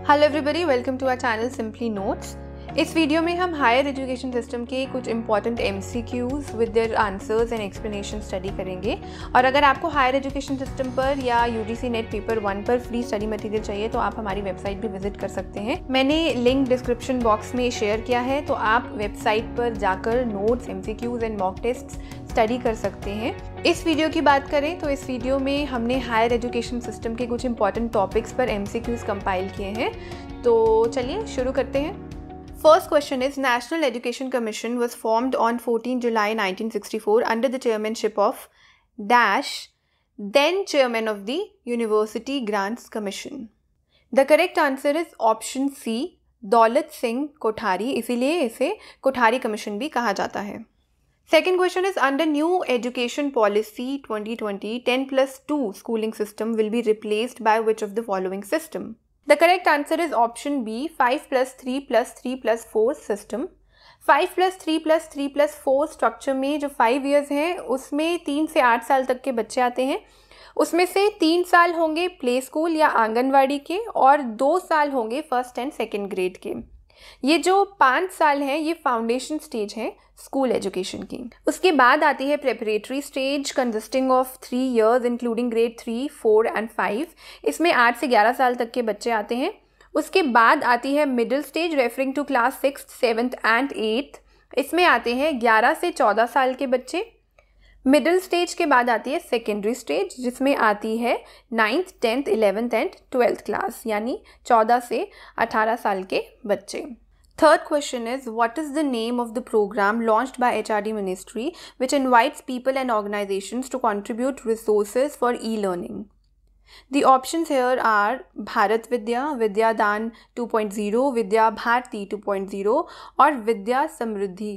Hello everybody, welcome to our channel simply notes. इस video में हम हायर एजुकेशन सिस्टम के कुछ important MCQs with their answers and explanation study करेंगे। और अगर आपको हायर एजुकेशन सिस्टम पर या UGC नेट पेपर 1 पर फ्री स्टडी मटेरियल चाहिए तो आप हमारी वेबसाइट भी विजिट कर सकते हैं। मैंने लिंक डिस्क्रिप्शन बॉक्स में शेयर किया है, तो आप वेबसाइट पर जाकर notes, MCQs and mock test study कर सकते हैं। इस वीडियो की बात करें तो इस वीडियो में हमने हायर एजुकेशन सिस्टम के कुछ इंपॉर्टेंट टॉपिक्स पर MCQs कंपाइल किए हैं। तो चलिए शुरू करते हैं। First question is, National Education Commission was formed on 14 July 1964 under the chairmanship of Dash, then chairman of the University Grants Commission. The correct answer is option C, Daulat Singh Kothari, इसीलिए इसे कोठारी कमीशन भी कहा जाता है। Second question is, under new education policy 2020, 10+2 schooling system will be replaced by which of the following system? The correct answer is option B, 5+3+3+4 system. 5+3+3+4 structure में जो 5 years हैं उसमें 3 से 8 साल तक के बच्चे आते हैं। उसमें से 3 साल होंगे प्ले स्कूल या आंगनवाड़ी के और 2 साल होंगे फर्स्ट एंड सेकेंड ग्रेड के। ये जो 5 साल हैं ये फाउंडेशन स्टेज है स्कूल एजुकेशन की। उसके बाद आती है preparatory stage consisting of 3 years including grade 3, 4 and 5। इसमें 8 से 11 साल तक के बच्चे आते हैं। उसके बाद आती है middle stage referring to class 6th, 7th and 8th। इसमें आते हैं 11 से 14 साल के बच्चे। मिडिल स्टेज के बाद आती है सेकेंडरी स्टेज जिसमें आती है 9th, 10th, 11th and 12th class, यानी 14 से 18 साल के बच्चे। Third question is, what is the name of the program launched by HRD Ministry which invites people and organizations to contribute resources for e-learning? The options here are Bharat Vidya, Vidya Dan 2.0, Vidya Bharti 2.0 और Vidya Samriddhi।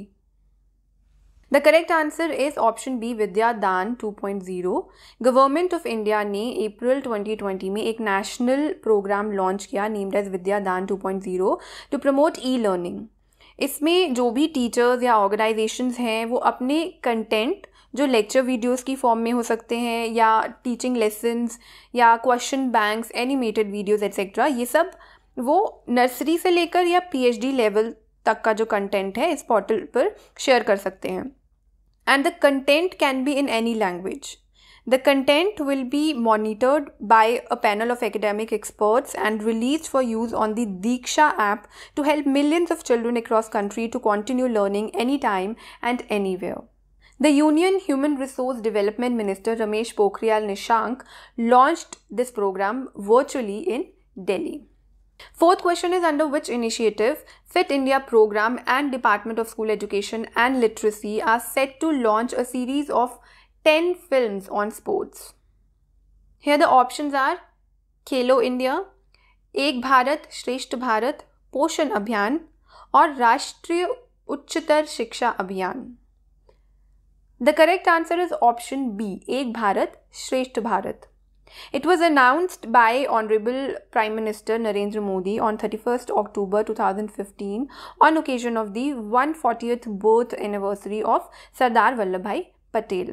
The correct answer is option B, विद्या दान 2.0। Government of India ने अप्रैल 2020 में एक national programme launch किया named as विद्या दान 2.0 to promote e-learning. इसमें जो भी टीचर्स या ऑर्गेनाइजेशंस हैं वो अपने कंटेंट जो लेक्चर वीडियोस की फॉर्म में हो सकते हैं या टीचिंग लेसन्स या question banks, animated videos etcetera, ये सब वो नर्सरी से लेकर या PhD लेवल तक का जो कंटेंट है इस पोर्टल पर शेयर कर सकते हैं। And the content can be in any language. The content will be monitored by a panel of academic experts and released for use on the Diksha app to help millions of children across country to continue learning anytime and anywhere. The Union Human Resource Development Minister Ramesh Pokhriyal Nishank launched this program virtually in Delhi. Fourth question is, under which initiative Fit India program and Department of School Education and Literacy are set to launch a series of 10 films on sports? Here the options are Khelo India, एक भारत श्रेष्ठ भारत, पोषण अभियान और राष्ट्रीय उच्चतर शिक्षा अभियान। The correct answer is option B, एक भारत श्रेष्ठ Bharat. It was announced by Honorable Prime Minister Narendra Modi on 31st October 2015 on occasion of the 140th birth anniversary of Sardar Vallabhbhai Patel.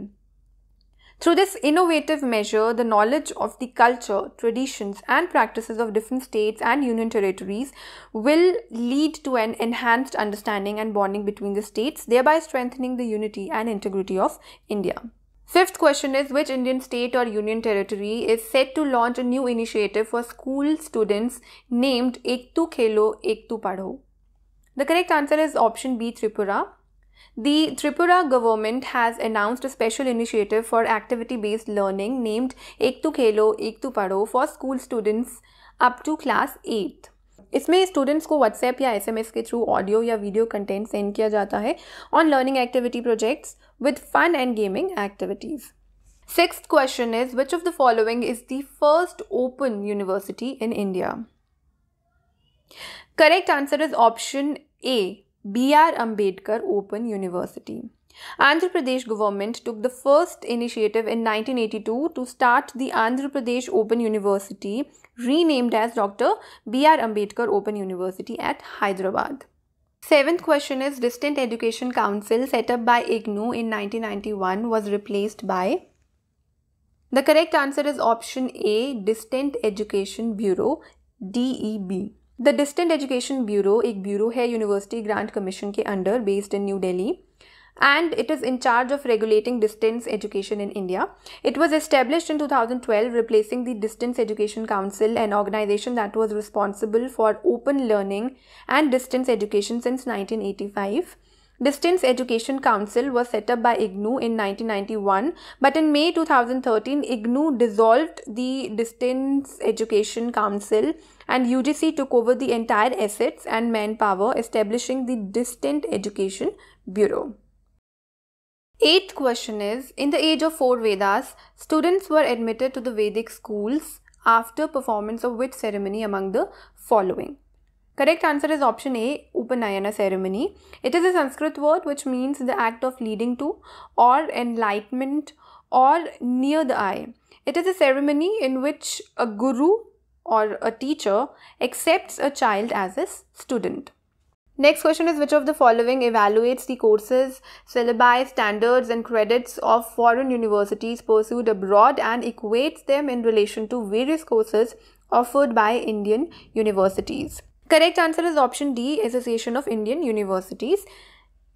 Through this innovative measure, the knowledge of the culture, traditions and practices of different states and union territories will lead to an enhanced understanding and bonding between the states, thereby strengthening the unity and integrity of India. Fifth question is, which Indian state or union territory is set to launch a new initiative for school students named Ek Tu Khelo, Ek Tu Padho? The correct answer is option B, Tripura. The Tripura government has announced a special initiative for activity-based learning named Ek Tu Khelo, Ek Tu Padho for school students up to class 8th. इसमें students को WhatsApp या SMS के through audio या video content send किया जाता है on learning activity projects with fun and gaming activities. Sixth question is, which of the following is the first open university in India? Correct answer is option A, B.R. Ambedkar Open University. Andhra Pradesh government took the first initiative in 1982 to start the Andhra Pradesh Open University, renamed as Dr. B.R. Ambedkar Open University at Hyderabad. Seventh question is, Distant Education Council set up by IGNOU in 1991 was replaced by? The correct answer is option A, Distant Education Bureau, DEB। The distant education bureau एक bureau है university grant commission के under, based in new Delhi, and it is in charge of regulating distance education in India. It was established in 2012, replacing the Distance Education Council, an organization that was responsible for open learning and distance education since 1985. Distance Education Council was set up by IGNOU in 1991, but in May 2013, IGNOU dissolved the Distance Education Council and UGC took over the entire assets and manpower, establishing the Distant Education Bureau. Eighth question is, in the age of 4 Vedas, students were admitted to the Vedic schools after performance of which ceremony among the following? Correct answer is option A, Upanayana ceremony. It is a Sanskrit word which means the act of leading to or enlightenment or near the eye. It is a ceremony in which a guru or a teacher accepts a child as a student. Next question is, which of the following evaluates the courses, syllabi, standards and credits of foreign universities pursued abroad and equates them in relation to various courses offered by Indian universities? Correct answer is option D, Association of Indian Universities.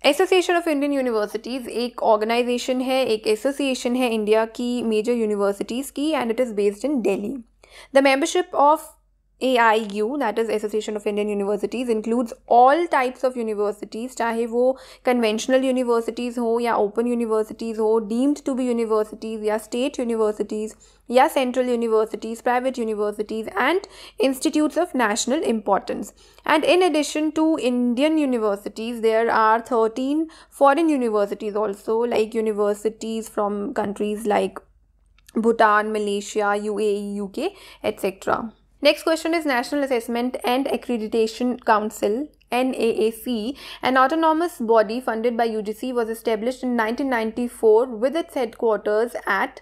Association of Indian universities एक organisation है, एक association है India की major universities की, and it is based in Delhi. The membership of AIU, that is Association of Indian Universities, includes all types of universities, चाहे वो conventional universities हो या open universities हो, deemed to be universities या state universities या central universities, private universities and institutes of national importance. And in addition to Indian universities, there are 13 foreign universities also, like universities from countries like Bhutan, Malaysia, UAE, UK, etc. Next question is, National Assessment and Accreditation Council, NAAC, an autonomous body funded by UGC, was established in 1994 with its headquarters at,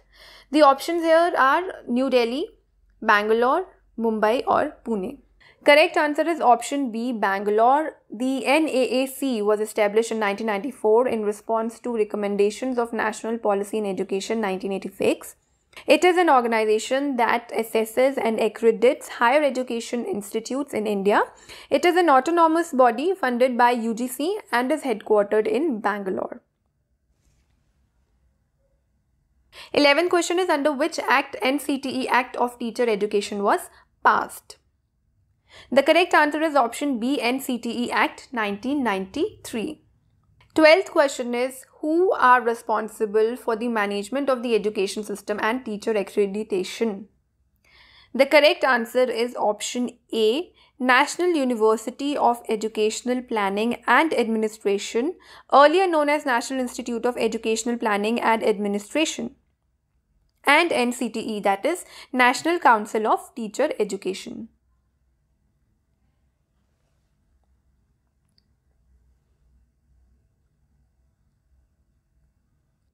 the options here are New Delhi, Bangalore, Mumbai or Pune. Correct answer is option B, Bangalore. The NAAC was established in 1994 in response to recommendations of National Policy in Education 1986. It is an organization that assesses and accredits higher education institutes in India. It is an autonomous body funded by UGC and is headquartered in Bangalore. 11th question is, under which act NCTE Act of Teacher Education was passed? The correct answer is option B, NCTE Act 1993. 12th question is, who are responsible for the management of the education system and teacher accreditation? The correct answer is option A, National University of Educational Planning and Administration, earlier known as National Institute of Educational Planning and Administration, and NCTE, that is National Council of Teacher Education.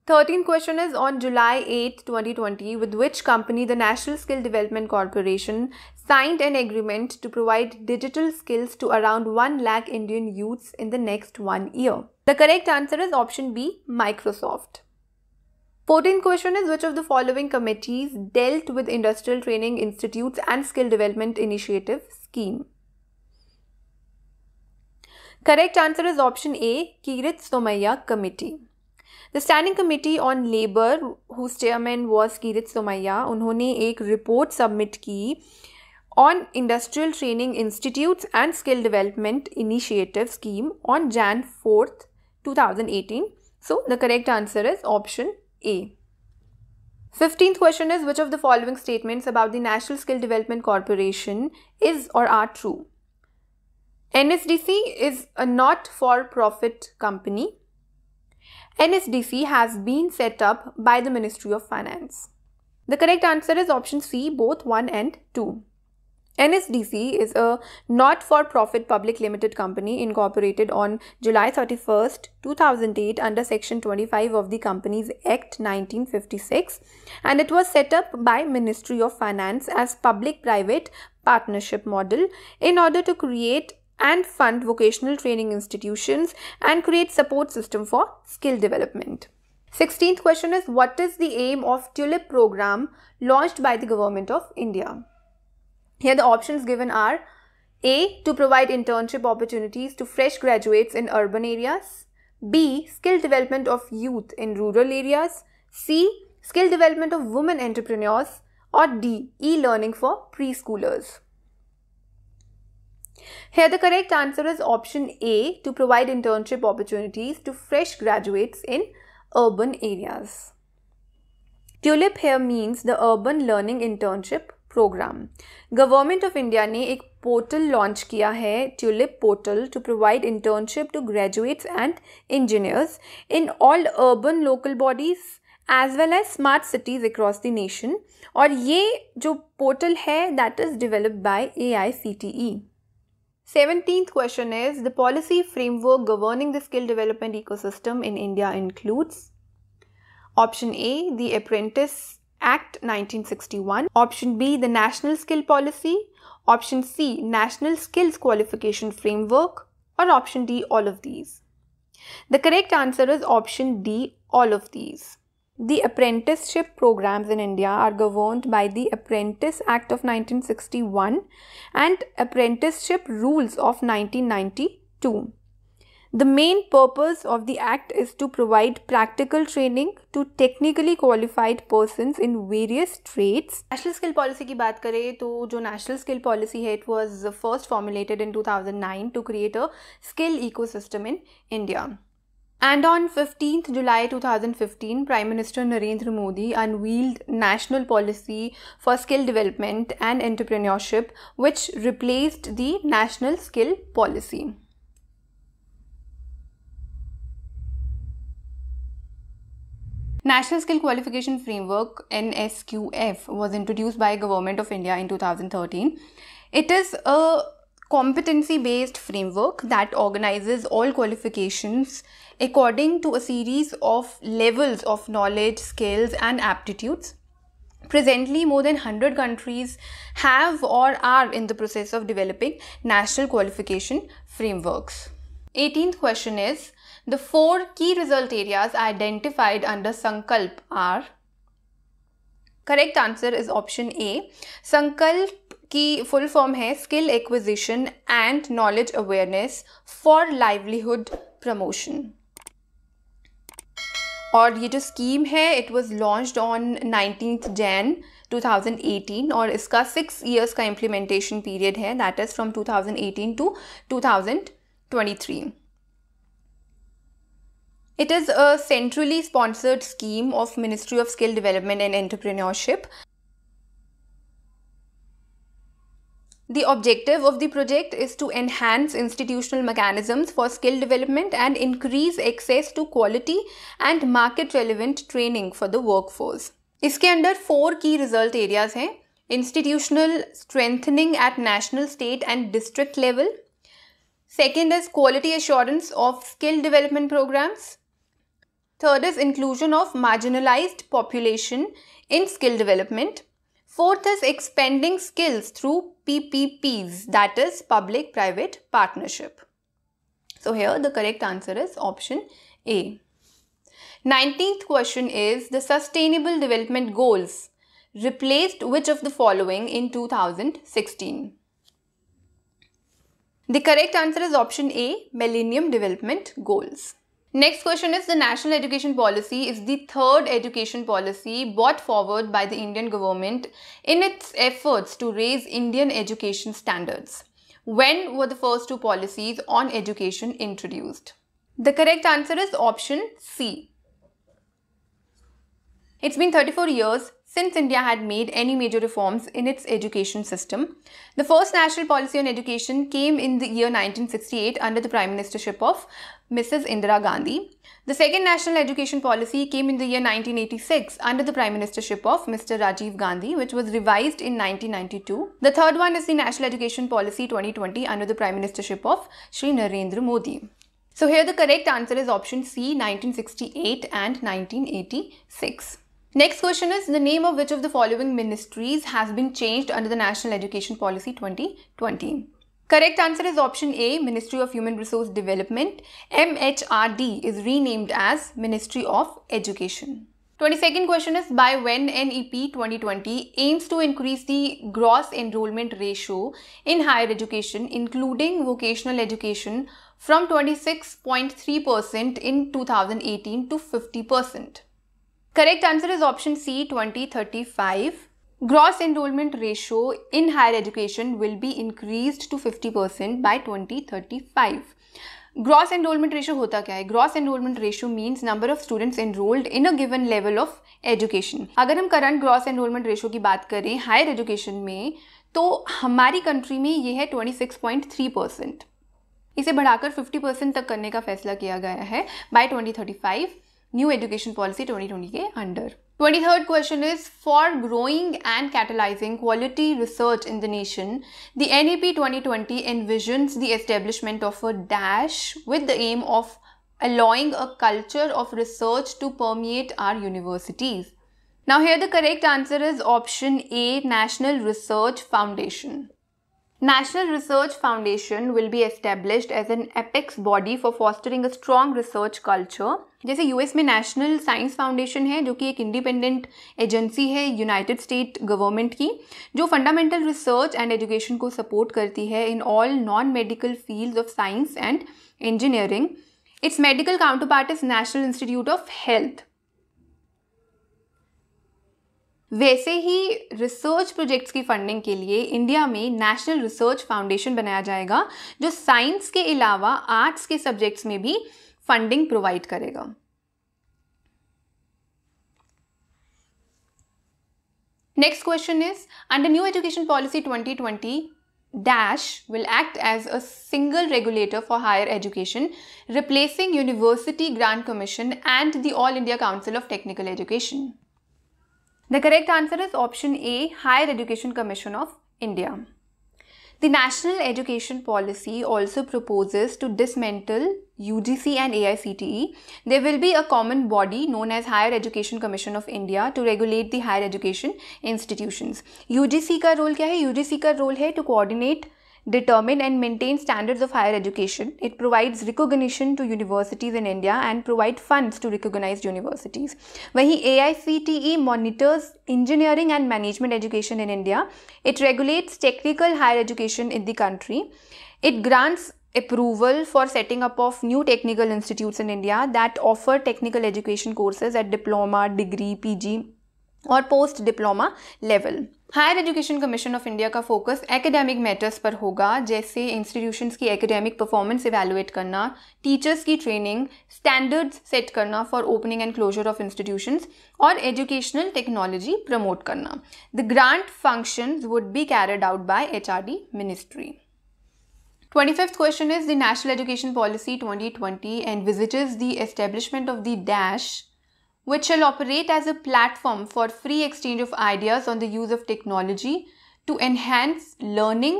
13th question is, on July 8, 2020, with which company the National Skill Development Corporation signed an agreement to provide digital skills to around 1 lakh Indian youths in the next 1 year? The correct answer is option B, Microsoft. 14th question is, which of the following committees dealt with Industrial Training Institutes and Skill Development Initiative scheme? Correct answer is option A, Kirit Somaiya Committee. The Standing Committee on Labour, whose chairman was Kirit Somaiya, उन्होंने एक report submit की on Industrial Training Institutes and Skill Development Initiative scheme on Jan 4th, 2018. So, the correct answer is option A. 15th question is, which of the following statements about the National Skill Development Corporation is or are true? NSDC is a not-for-profit company. NSDC has been set up by the Ministry of Finance. The correct answer is option C, both 1 and 2. NSDC is a not-for-profit public limited company incorporated on July 31st, 2008 under Section 25 of the Companies Act 1956, and it was set up by Ministry of Finance as public-private partnership model in order to create and fund vocational training institutions and create support system for skill development. 16th question is, what is the aim of TULIP program launched by the Government of India? Here the options given are A. To provide internship opportunities to fresh graduates in urban areas. B. Skill development of youth in rural areas. C. Skill development of women entrepreneurs. Or D. E-learning for preschoolers. Here the correct answer is option A. To provide internship opportunities to fresh graduates in urban areas. TULIP here means the Urban Learning Internship Program. Government of India ने एक portal launch किया है, Tulip portal, to provide internship to graduates and engineers in all urban local bodies as well as smart cities across the nation. और ये जो portal है that is developed by AICTE. 17th question is, the policy framework governing the skill development ecosystem in India includes option A, the Apprentice Act 1961, option B, the National Skill Policy, option C, National Skills Qualification Framework, or option D, all of these. The correct answer is option D, all of these. The apprenticeship programs in India are governed by the Apprentice Act of 1961 and Apprenticeship Rules of 1992. The main purpose of the act is to provide practical training to technically qualified persons in various trades. National Skill Policy की बात करें तो जो National Skill Policy है, it was first formulated in 2009 to create a skill ecosystem in India. And on 15th July 2015, Prime Minister Narendra Modi unveiled National Policy for Skill Development and Entrepreneurship, which replaced the National Skill Policy. National Skill Qualification Framework NSQF was introduced by Government of India in 2013. It is a competency-based framework that organizes all qualifications according to a series of levels of knowledge, skills and aptitudes. Presently, more than 100 countries have or are in the process of developing national qualification frameworks. 18th question is, the 4 key result areas identified under Sankalp are. Correct answer is option A. Sankalp की full form है Skill Acquisition and Knowledge Awareness for Livelihood Promotion. और ये जो scheme है it was launched on 19th Jan 2018 और इसका 6 years का implementation period है, that is from 2018 to 2023. It is a centrally sponsored scheme of Ministry of Skill Development and Entrepreneurship. The objective of the project is to enhance institutional mechanisms for skill development and increase access to quality and market relevant training for the workforce. इसके अंदर 4 key result areas हैं. Institutional strengthening at national, state and district level. Second is quality assurance of skill development programs. Third is inclusion of marginalized population in skill development. Fourth is expanding skills through PPPs, that is public-private partnership. So here the correct answer is option A. 19th question is, the Sustainable Development Goals replaced which of the following in 2016? The correct answer is option A, Millennium Development Goals. Next question is, the National Education Policy is the third education policy brought forward by the Indian government in its efforts to raise Indian education standards. When were the first 2 policies on education introduced? The correct answer is option C. It's been 34 years since India had made any major reforms in its education system. The first national policy on education came in the year 1968 under the Prime Ministership of Mrs. Indira Gandhi. The second national education policy came in the year 1986 under the Prime Ministership of Mr. Rajiv Gandhi, which was revised in 1992. The third one is the National Education Policy 2020 under the Prime Ministership of Shri Narendra Modi. So here the correct answer is option C, 1968 and 1986. Next question is, the name of which of the following ministries has been changed under the National Education Policy 2020? Correct answer is option A, Ministry of Human Resource Development. MHRD is renamed as Ministry of Education. 22nd question is, by when NEP 2020 aims to increase the gross enrollment ratio in higher education, including vocational education, from 26.3% in 2018 to 50%. Correct answer is option C, 2035. Gross enrollment ratio in higher education will be increased to 50% by 2035. Gross enrollment ratio होता क्या है? Gross enrollment ratio means number of students enrolled in a given level of education. अगर हम current gross enrollment ratio की बात करें higher education में, तो हमारी कंट्री में ये है 26.3%. इसे बढ़ाकर 50% तक करने का फैसला किया गया है बाय 2035 न्यू एजुकेशन पॉलिसी 2020 के under. 23rd question is, for growing and catalyzing quality research in the nation, the NEP 2020 envisions the establishment of a dash with the aim of allowing a culture of research to permeate our universities. Now here the correct answer is option A, National Research Foundation. National Research Foundation will be established as an apex body for fostering a strong research culture. जैसे US में national science foundation है जो कि एक independent agency है United state government की, जो fundamental research and education को सपोर्ट करती है in all non medical fields of science and engineering. It's medical counterpart is national institute of health. वैसे ही रिसर्च प्रोजेक्ट्स की फंडिंग के लिए इंडिया में नेशनल रिसर्च फाउंडेशन बनाया जाएगा जो साइंस के अलावा आर्ट्स के सब्जेक्ट्स में भी फंडिंग प्रोवाइड करेगा. Next question is, under new education policy 2020 dash will act as a single regulator for higher education, replacing University Grant Commission and the All India Council of Technical Education. The correct answer is option A, Higher Education Commission of India. The National Education Policy also proposes to dismantle UGC and AICTE. There will be a common body known as Higher Education Commission of India to regulate the higher education institutions. UGC का role क्या है? UGC का role है to coordinate, determine and maintain standards of higher education. It provides recognition to universities in India and provide funds to recognized universities. वहीं AICTE monitors engineering and management education in India. It regulates technical higher education in the country. It grants approval for setting up of new technical institutes in India that offer technical education courses at diploma, degree, PG और post diploma level. Higher education commission of India का focus academic matters पर होगा, जैसे institutions की academic performance evaluate करना, teachers की training, standards set करना for opening and closure of institutions और एजुकेशनल टेक्नोलॉजी प्रमोट करना. The grant functions would be carried out by HRD ministry. 25th question is, the National Education Policy 2020 envisages the establishment of the dash which shall operate as a platform for free exchange of ideas on the use of technology to enhance learning,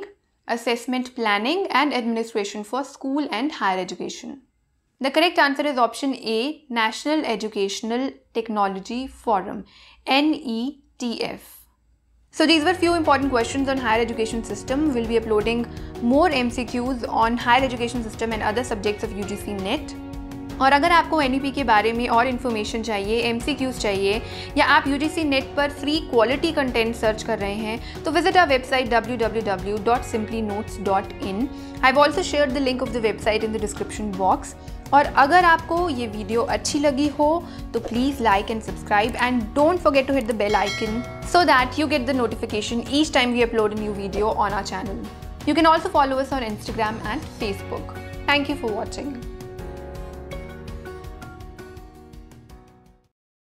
assessment planning and administration for school and higher education. The correct answer is option A, National Educational Technology Forum, NETF. So these were few important questions on higher education system. We'll be uploading more MCQs on higher education system and other subjects of UGC NET. और अगर आपको NEP के बारे में और information चाहिए, MCQs चाहिए, या आप UGC नेट पर फ्री क्वालिटी कंटेंट सर्च कर रहे हैं, तो visit our website www.simplynotes.in. I have also shared the link of the website in the description box. और अगर आपको ये वीडियो अच्छी लगी हो तो please like and subscribe and don't forget to hit the bell icon so that you get the notification each time we upload a new video on our channel. You can also follow us on Instagram and Facebook. Thank you for watching.